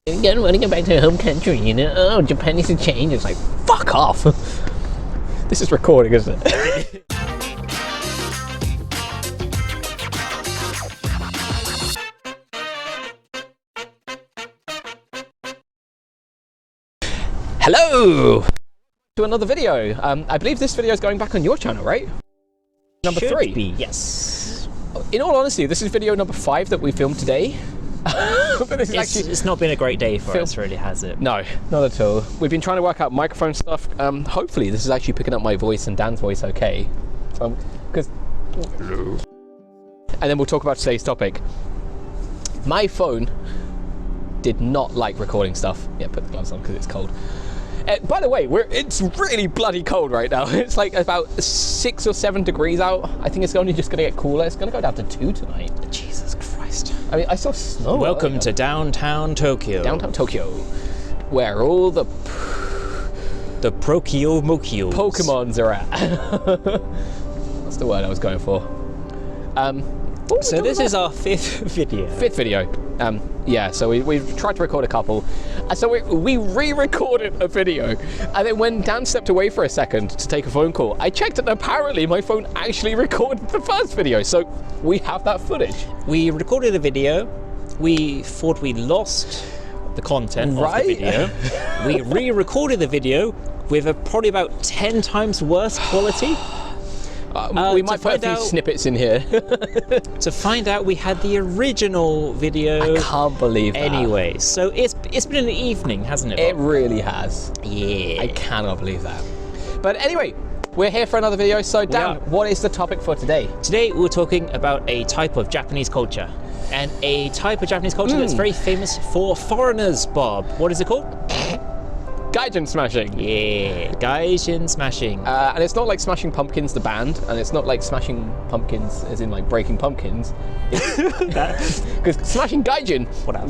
I want to go back to home country, you know? Oh, Japan needs to change. It's like, fuck off. This is recording, isn't it? Hello to another video. I believe this video is going back on your channel, right? Number 3. Be, yes. In all honesty, this is video number 5 that we filmed today. But this is It's not been a great day for us, really, has it? No, not at all. We've been trying to work out microphone stuff. Hopefully this is actually picking up my voice and Dan's voice okay. Because... and then we'll talk about today's topic. My phone did not like recording stuff. Yeah, put the gloves on because it's cold. By the way, it's really bloody cold right now. It's like about 6 or 7 degrees out. I think it's only just going to get cooler. It's going to go down to 2 tonight. Jesus Christ. I mean, I saw snow. Welcome to downtown Tokyo. Downtown Tokyo, where all the Prokyo-mokyos. Pokemons are at. That's the word I was going for. So this is our 5th video. 5th video. Yeah, so we've tried to record a couple. So we re-recorded a video. And then when Dan stepped away for a second to take a phone call, I checked and apparently my phone actually recorded the first video. So we have that footage. We recorded a video. We thought we lost the content of the video. We re-recorded the video with probably about 10 times worse quality. We might put a few snippets in here. To find out we had the original video. I can't believe that. Anyway, so it's been an evening, hasn't it, Bob? It really has. Yeah. I cannot believe that. But anyway, we're here for another video. So Dan, what is the topic for today? Today we're talking about a type of Japanese culture. And a type of Japanese culture that's very famous for foreigners, Bob. What is it called? Gaijin Smashing. Yeah, Gaijin Smashing. And it's not like Smashing Pumpkins, the band, and it's not like Smashing Pumpkins as in like breaking pumpkins. Because Smashing Gaijin,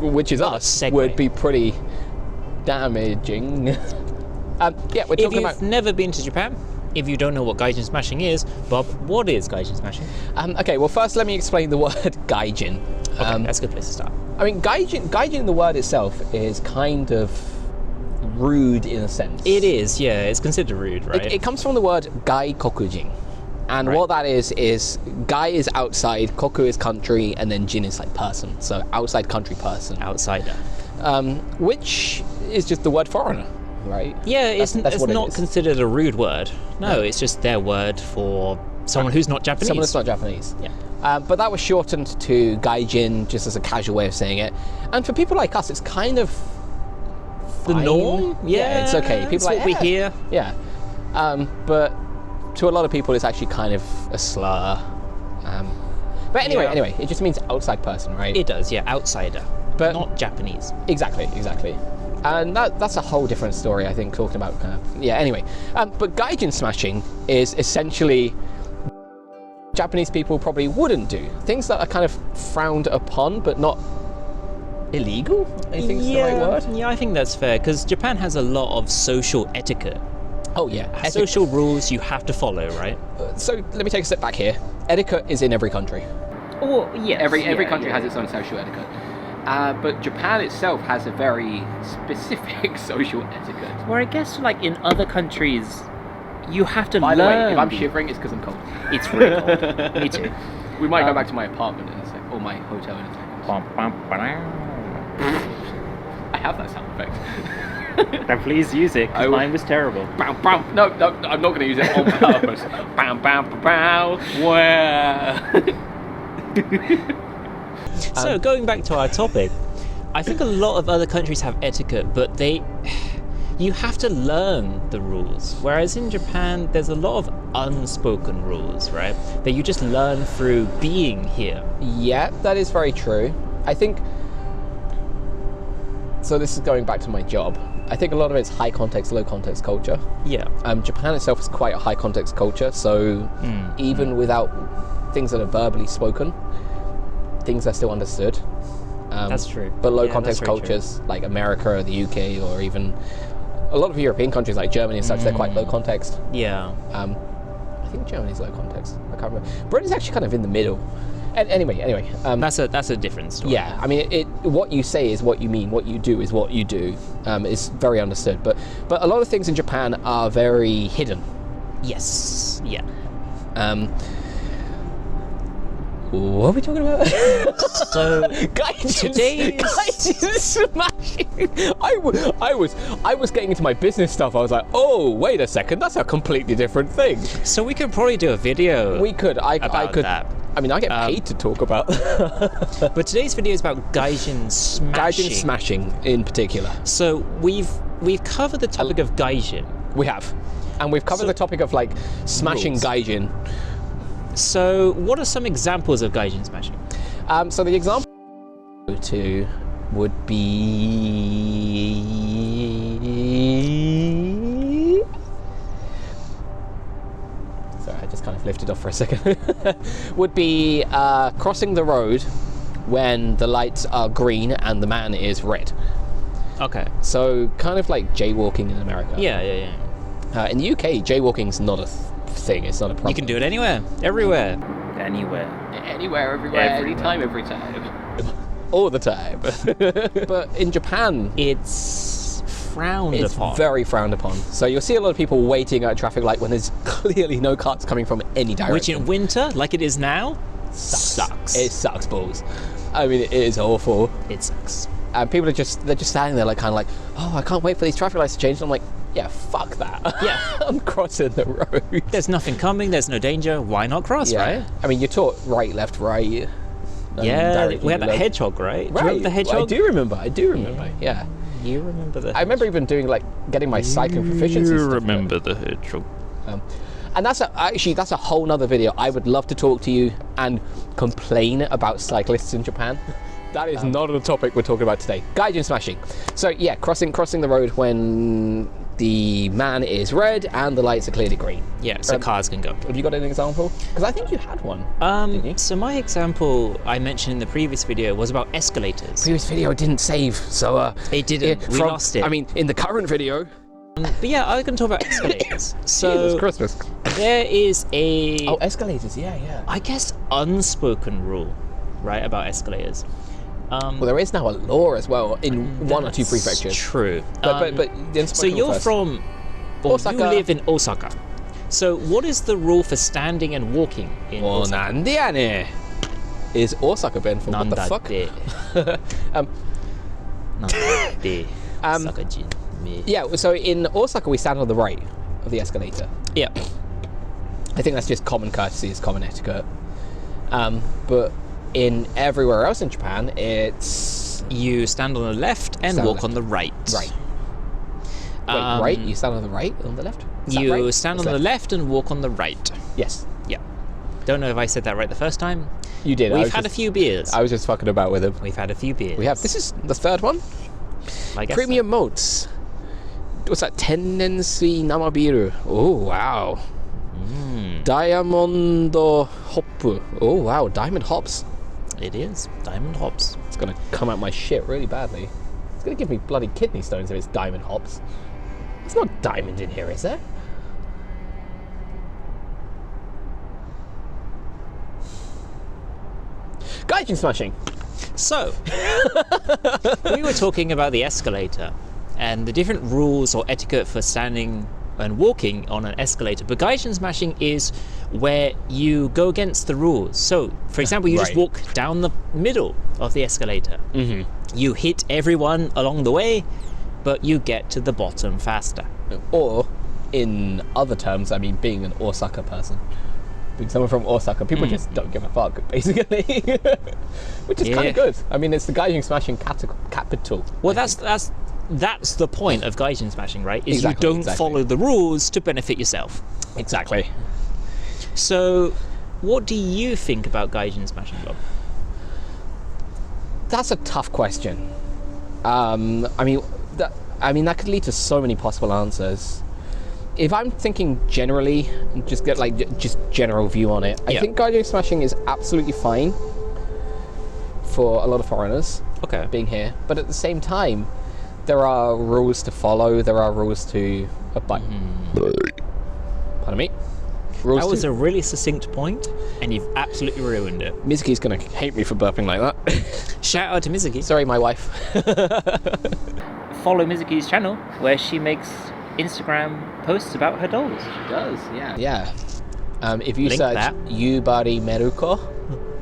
which is us, would be pretty damaging. Yeah, we're talking about... If you've never been to Japan, if you don't know what Gaijin Smashing is, Bob, what is Gaijin Smashing? Okay, well first let me explain the word Gaijin. Okay, that's a good place to start. I mean, Gaijin, the word itself, is kind of rude in a sense. It is, yeah, it's considered rude, right? It comes from the word Gaikokujin. And what that is Gai is outside, Koku is country, and then Jin is like person. So outside country person. Outsider. Which is just the word foreigner, right? Yeah, it's not considered a rude word. No, it's just their word for someone who's not Japanese. Someone who's not Japanese. Yeah. But that was shortened to Gaijin, just as a casual way of saying it. And for people like us, it's kind of the norm. Yeah, it's okay. People what we hear. Yeah, but to a lot of people, it's actually kind of a slur. But anyway, it just means outside person, right? It does, yeah, outsider, but not Japanese. Exactly. And that's a whole different story, I think, talking about anyway. But Gaijin Smashing is essentially Japanese people probably wouldn't do things that are kind of frowned upon, but not illegal, I think is the right word. Yeah, I think that's fair, because Japan has a lot of social etiquette. Oh yeah. Social rules you have to follow, right? So let me take a step back here. Etiquette is in every country. Oh, yes. Every country has its own social etiquette. But Japan itself has a very specific social etiquette. Where I guess, like, in other countries, you have to learn. By the way, if I'm shivering, it's because I'm cold. It's really cold. Me too. We might go back to my apartment in a sec, or my hotel in a second. I have that sound effect. Then please use it, because mine was terrible. Bam, bam. No, I'm not going to use it on purpose. Bam, bam, bam, bam. Where? So, going back to our topic, I think a lot of other countries have etiquette, but you have to learn the rules. Whereas in Japan, there's a lot of unspoken rules, right? That you just learn through being here. Yeah, that is very true. I think... So this is going back to my job. I think a lot of it's high context, low context culture. Yeah. Japan itself is quite a high context culture, so even without things that are verbally spoken, things are still understood. That's true. But low context cultures like America or the UK or even a lot of European countries like Germany and such, they're quite low context. Yeah. I think Germany's low context. I can't remember. Britain's actually kind of in the middle. Anyway, That's a different story. yeah, I mean, what you say is what you mean. What you do is what you do. It's very understood. But a lot of things in Japan are very hidden. Yes. Yeah. What are we talking about? So Gaijin Smashing. I was getting into my business stuff. I was like, oh, wait a second, that's a completely different thing. So we could probably do a video. We could. I could. That. I mean, I get paid to talk about. But today's video is about Gaijin Smashing. Gaijin Smashing in particular. So we've covered the topic of Gaijin. We have, and we've covered the topic of like smashing rules. Gaijin. So what are some examples of Gaijin Smashing? So the example to would be. Sorry, I just kind of lifted off for a second. Would be crossing the road when the lights are green and the man is red. Okay. So kind of like jaywalking in America. Yeah. In the UK, jaywalking's not a thing. It's not a problem. You can do it anywhere, everywhere. Anywhere, everywhere, anytime, every time. All the time. But in Japan, It's frowned it's upon. very frowned upon. So you'll see a lot of people waiting at a traffic light when there's clearly no cars coming from any direction. Which in winter, like it is now, sucks. It sucks balls. I mean, it is awful. It sucks. And people are just standing there like kind of like, oh, I can't wait for these traffic lights to change. And I'm like, yeah, fuck that. Yeah. I'm crossing the road. There's nothing coming, there's no danger, why not cross, right? I mean, you're taught right, left, right. Yeah, directly we had that left. hedgehog, right? Do you Right. remember the hedgehog? I do remember. Yeah. You remember the I remember even doing like getting my cycling proficiency. stuff. the hedgehog. And that's a whole nother video. I would love to talk to you and complain about cyclists in Japan. That is not a topic we're talking about today. Gaijin Smashing. So yeah, crossing the road when the man is red and the lights are clearly green. Yeah, so cars can go. Have you got an example? Because I think you had one. Didn't you? So my example I mentioned in the previous video was about escalators. Previous video didn't save, so It didn't. We lost it. I mean, in the current video. But yeah, I was going to talk about escalators. So Jesus Christmas. there is a, Oh, escalators. Yeah. I guess, unspoken rule, right, about escalators. Well, there is now a law as well in one or two That's prefectures. True. But the So unspoken you're first. from, or Osaka. you live in Osaka. So what is the rule for standing and walking in Osaka? なんでやねん is Osaka Ben from what the fuck? なんだって、Osaka人め。 Yeah, so in Osaka we stand on the right of the escalator. Yeah. I think that's just common courtesy, it's common etiquette. But in everywhere else in Japan, it's You stand on the left and Stand walk left. on the right. right. Wait, right? You stand on the right, on the left? Is that You right? stand What's on the left? left and walk on the right. Yes, Yeah. Don't know if I said that right the first time. you did. We've had a few beers. I was just fucking about with him. We've had a few beers. We have. This is the third one. I guess Premium moats. What's that? Tennensui Namabiru. Oh, wow. Diamond Hop. Oh, wow. Diamond hops. so. It is. Diamond hops. It's going to come out my shit really badly. It's going to give me bloody kidney stones if it's diamond hops. There's not diamond in here, is there? Gaijin Smashing. So, we were talking about the escalator and the different rules or etiquette for standing and walking on an escalator. But Gaijin Smashing is where you go against the rules. So, for example, you just Right. walk down the middle of the escalator. Mm-hmm. You hit everyone along the way, but you get to the bottom faster. Or, in other terms, I mean, being an Osaka person. Being someone from Osaka, people just don't give a fuck, basically. Which is kind Yeah. of good. I mean, it's the Gaijin Smashing capital. Well, that's the point of Gaijin Smashing, right? Is Exactly, you don't exactly. follow the rules to benefit yourself. Exactly. So, what do you think about Gaijin Smashing, Bob? That's a tough question. I mean, that could lead to so many possible answers. If I'm thinking generally, just get just general view on it. I Yeah. think Gaijin Smashing is absolutely fine for a lot of foreigners Okay. being here, but at the same time, there are rules to follow. There are rules to abide. Pardon me. Rules That was two. a really succinct point, and you've absolutely ruined it. Mizuki's gonna hate me for burping like that. Shout out to Mizuki. Sorry, my wife. Follow Mizuki's channel, where she makes Instagram posts about her dolls. She does, yeah. Yeah. If you Link search that. Yubari Meruko,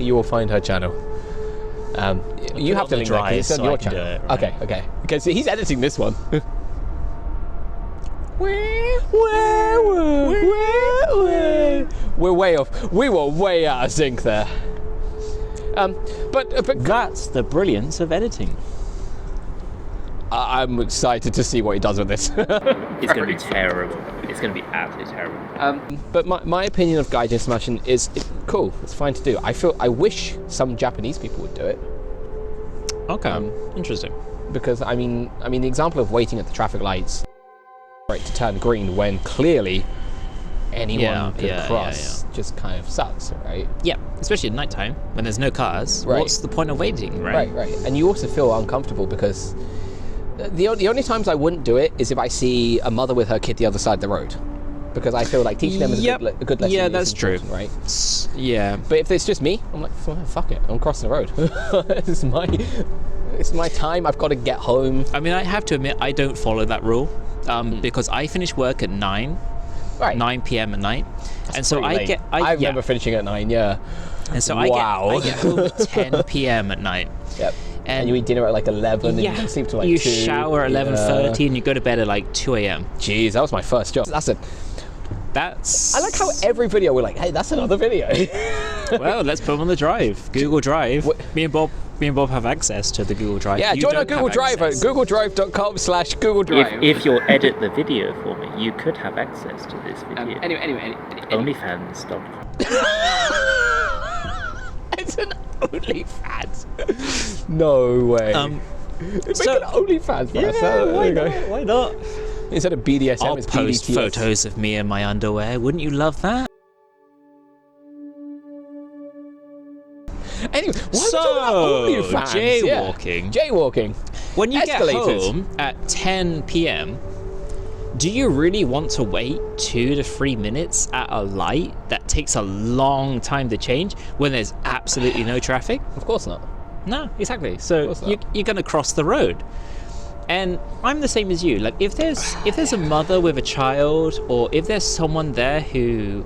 you will find her channell. You have to link that 'cause it's on so your I can do channel. it, right? Okay. Because he's editing this one. We're way off. We were way out of sync there. But That's the brilliance of editing. I'm excited to see what he does with this. It's going to be terrible. It's going to be absolutely terrible. But my opinion of Gaijin Smashing is cool. It's fine to do. I wish some Japanese people would do it. Okay. Interesting. Because I mean the example of waiting at the traffic lights for it to turn green when clearly anyone could cross just kind of sucks, right? Yeah, especially at nighttime when there's no cars. Right. What's the point of waiting, right? Right. And you also feel uncomfortable because the only times I wouldn't do it is if I see a mother with her kid the other side of the road, because I feel like teaching them is a good lesson. Yeah, is that's true. important, right? Yeah. But if it's just me, I'm like, fuck it, I'm crossing the road. It's my time. I've got to get home. I mean, I have to admit, I don't follow that rule because I finish work at 9 p.m. at night, and so I remember finishing at 9. Yeah. And so Wow. I get home at 10 p.m. at night. Yep. And you eat dinner at like 11 and you sleep till like 2. You shower at 11:30 and you go to bed at like 2 a.m. Jeez, that was my first job. That's. I like how every video we're like, hey, that's another video. Well, let's put them on the Drive. Google Drive. Me and Bob have access to the Google Drive. Yeah, You join our don't Google have Drive at access. googledrive.com/Google Drive. If you'll edit the video for me, you could have access to this video. Anyway. OnlyFans.com. It's an OnlyFans. No way. Make so- an OnlyFans for us. There you go. Why not? Instead of BDSM, I'll it's post BDTS. photos of me in my underwear. Wouldn't you love that? Anyway, why are we talking about OnlyFans? jaywalking. Yeah. Jaywalking. When you Escalators. get home at 10 p.m., do you really want to wait 2 to 3 minutes at a light that takes a long time to change when there's absolutely no traffic? Of course not. No, exactly. So course not. you're going to cross the road. And I'm the same as you. Like if there's a mother with a child, or if there's someone there who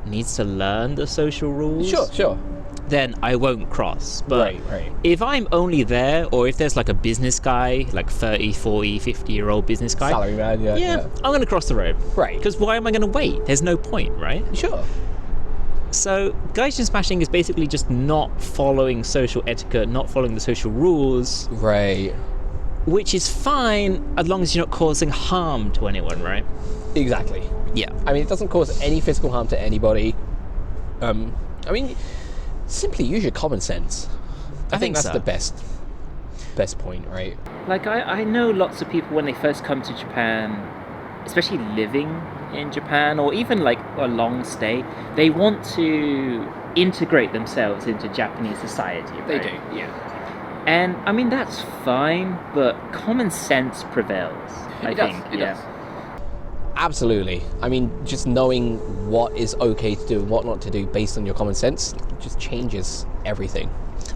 needs to learn the social rules, Sure. then I won't cross. But Right. if I'm only there, or if there's like a business guy, like 30, 40, 50-year-old business guy, Salary man, yeah. I'm going to cross the road. Right. Because why am I going to wait? There's no point, right? Sure. So Gaijin Smashing is basically just not following social etiquette, not following the social rules, Right. which is fine as long as you're not causing harm to anyone, right? Exactly. Yeah. I mean, it doesn't cause any physical harm to anybody. I mean, simply use your common sense. I think that's so. the best point, right? Like, I know lots of people when they first come to Japan, especially living in Japan, or even like a long stay, they want to integrate themselves into Japanese society, right? yeah. And I mean, that's fine, but common sense prevails, I think. It does. Absolutely. I mean, just knowing what is okay to do and what not to do based on your common sense just changes everything.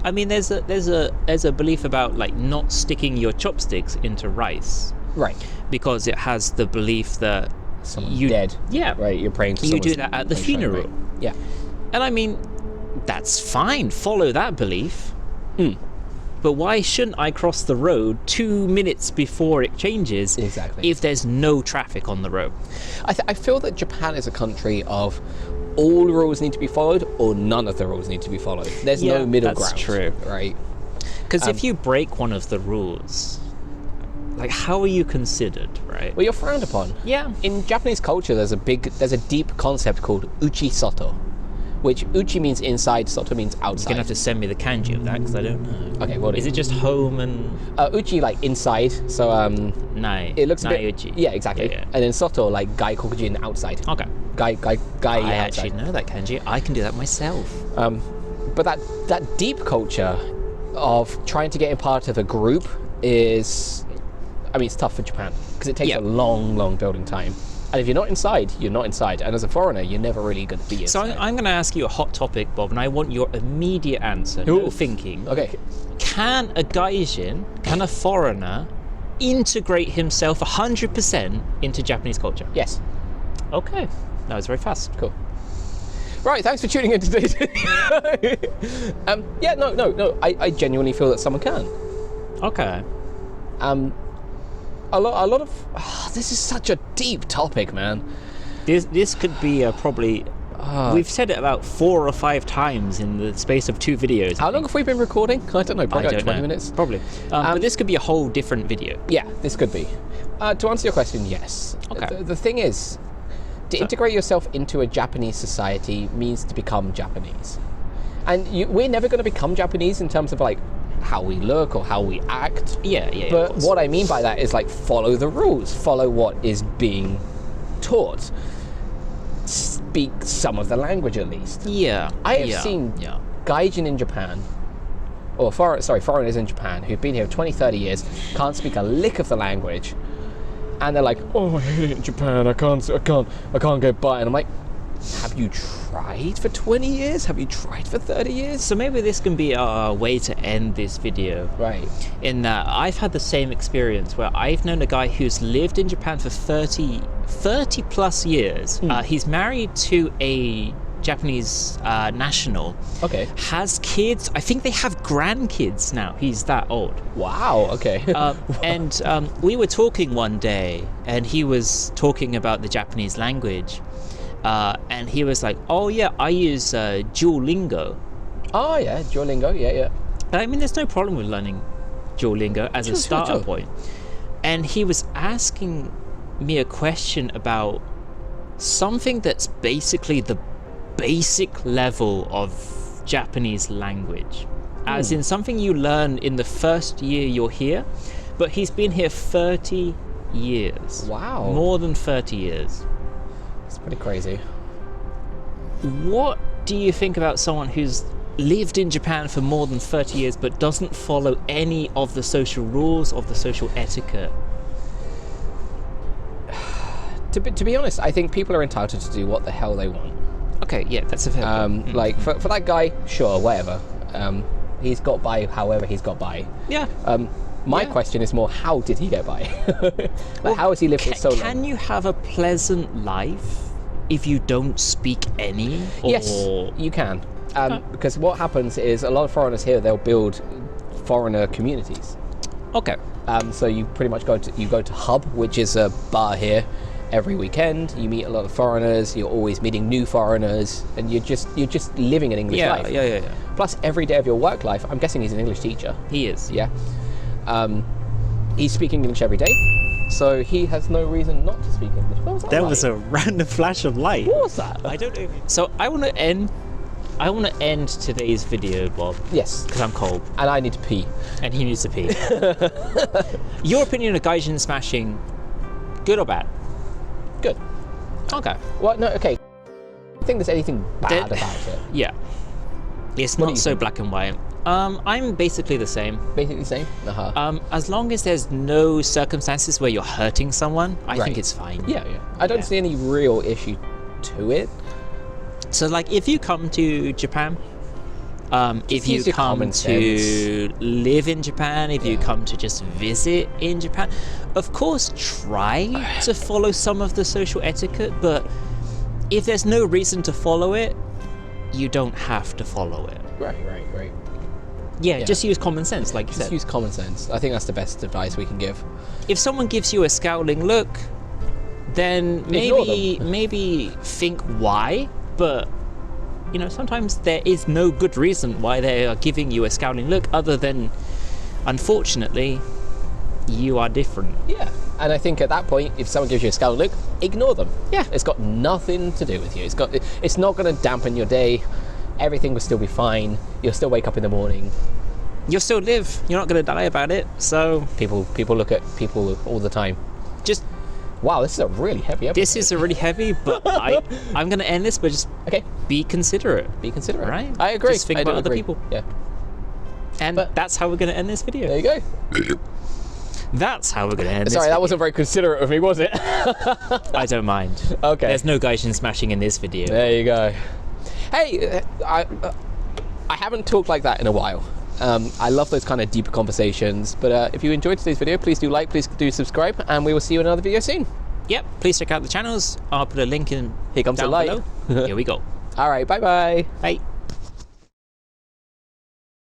I mean, there's a belief about like not sticking your chopsticks into rice Right. because it has the belief that Someone's you dead. Yeah. Right, you're praying to You do someone's that at the sunshine, funeral. right. Yeah. And I mean, that's fine. Follow that belief. Mm. But why shouldn't I cross the road 2 minutes before it changes Exactly. if there's no traffic on the road? I feel that Japan is a country of all rules need to be followed or none of the rules need to be followed. There's Yeah, no middle that's ground. true. Right. Because if you break one of the rules, like how are you considered, right? Well, you're frowned upon. Yeah. In Japanese culture, there's a deep concept called uchi soto, which uchi means inside, soto means You're outside. gonna have to send me the kanji of that because I don't know. Okay, what Is it just home and uchi like inside? So nai? it looks a bit. Nai-uchi. Yeah, exactly. Yeah. And then soto like gai kokujin outside. Okay. Gai I outside. actually know that kanji. I can do that myself. But that deep culture of trying to get in part of a group is, I mean, it's tough for Japan because it takes Yeah. a long building time. And if you're not inside, you're not inside. And as a foreigner, you're never really going to be So inside. I'm going to ask you a hot topic, Bob, and I want your immediate answer. No Ooh. thinking. Okay. Can a Gaijin, can a foreigner integrate himself 100% into Japanese culture? Yes. Okay. That was very fast. Cool. Right, thanks for tuning in to today's video. Yeah, no. I genuinely feel that someone can. Okay. A lot of... this is such a deep topic, man. This could be probably... we've said it about 4 or 5 times in the space of 2 videos. How long have we been recording? I don't know, probably I like don't 20 know. minutes. Probably. But this could be a whole different video. Yeah, this could be. To answer your question, yes. Okay. The thing is, to integrate yourself into a Japanese society means to become Japanese. And we're never going to become Japanese in terms of like how we look or how we act. Yeah. But of course. what I mean by that is like follow the rules, follow what is being taught. Speak some of the language at least. Yeah. I have seen Gaijin in Japan, or foreigners in Japan who've been here 20, 30 years, can't speak a lick of the language, and they're like, "Oh, I hate it in Japan. I can't get by." And I'm like, have you tried for 20 years? Have you tried for 30 years? So maybe this can be a way to end this video. Right. In that I've had the same experience where I've known a guy who's lived in Japan for 30 plus years. He's married to a Japanese national. Okay. Has kids. I think they have grandkids now. He's that old. Wow. Okay. And we were talking one day, and he was talking about the Japanese language. And he was like, "Oh yeah, I use Duolingo." Oh yeah, Duolingo. Yeah. And I mean, there's no problem with learning Duolingo as a starter point. And he was asking me a question about something that's basically the basic level of Japanese language, as in something you learn in the first year you're here, but he's been here 30 years. Wow. More than 30 years. It's pretty crazy. What do you think about someone who's lived in Japan for more than 30 years but doesn't follow any of the social rules, of the social etiquette? To be honest, I think people are entitled to do what the hell they want. Okay, yeah, that's a fair point. Like for that guy, sure, whatever. He's got by however he's got by. Yeah. My question is more, how did he get by? Like, how has he lived for so long? Can you have a pleasant life if you don't speak any? Yes, you can. Because what happens is a lot of foreigners here, they'll build foreigner communities. Okay. So you pretty much go to Hub, which is a bar here. Every weekend, you meet a lot of foreigners. You're always meeting new foreigners, and you're just living an English life. Yeah. Plus, every day of your work life, I'm guessing he's an English teacher. He is. Yeah. He's speaking English every day, so he has no reason not to speak English. What was that? There was a random flash of light. What was that? I don't know. So I want to end today's video, Bob, Yes, because I'm cold and I need to pee. and he needs to pee. Your opinion of Gaijin Smashing, good or bad? Good. Okay. Well, no, okay. I don't think there's anything bad about it. Yeah. It's What do not you so think? black and white. I'm basically the same. Basically the same. As long as there's no circumstances where you're hurting someone, I think Right. it's fine. Yeah. I don't see any real issue to it. So, like, if you come to Japan, if you use your come common to live in Japan, if you come to just visit in Japan, of course, try to follow some of the social etiquette, but if there's no reason to follow it, you don't have to follow it. Right. Yeah, just use common sense, like you Just said. use common sense. I think that's the best advice we can give. If someone gives you a scowling look, then Ignore maybe think why, but you know, sometimes there is no good reason why they are giving you a scowling look other than, unfortunately, you are different. Yeah. And I think at that point, if someone gives you a scowling look, ignore them. Yeah. It's got nothing to do with you. It's not going to dampen your day. Everything will still be fine. You'll still wake up in the morning. You'll still live. You're not going to die about it. So People look at people all the time. just, Wow, this is a really heavy episode. this is a really heavy, but I'm going to end this, but just Okay, be considerate. be considerate. Right. I agree. Just think I do about other agree. people. Yeah. And But- that's how we're going to end this video. There you go. That's how we're going to end Sorry, this that wasn't very considerate of me, was it? I don't mind. Okay. There's no Gaijin smashing in this video. There you go. Hey, I haven't talked like that in a while. I love those kind of deeper conversations, but if you enjoyed today's video, please do like, please do subscribe, and we will see you in another video soon. Yep, please check out the channels. I'll put a link in Here comes the down light. below. Here we go. All right, bye-bye. Bye.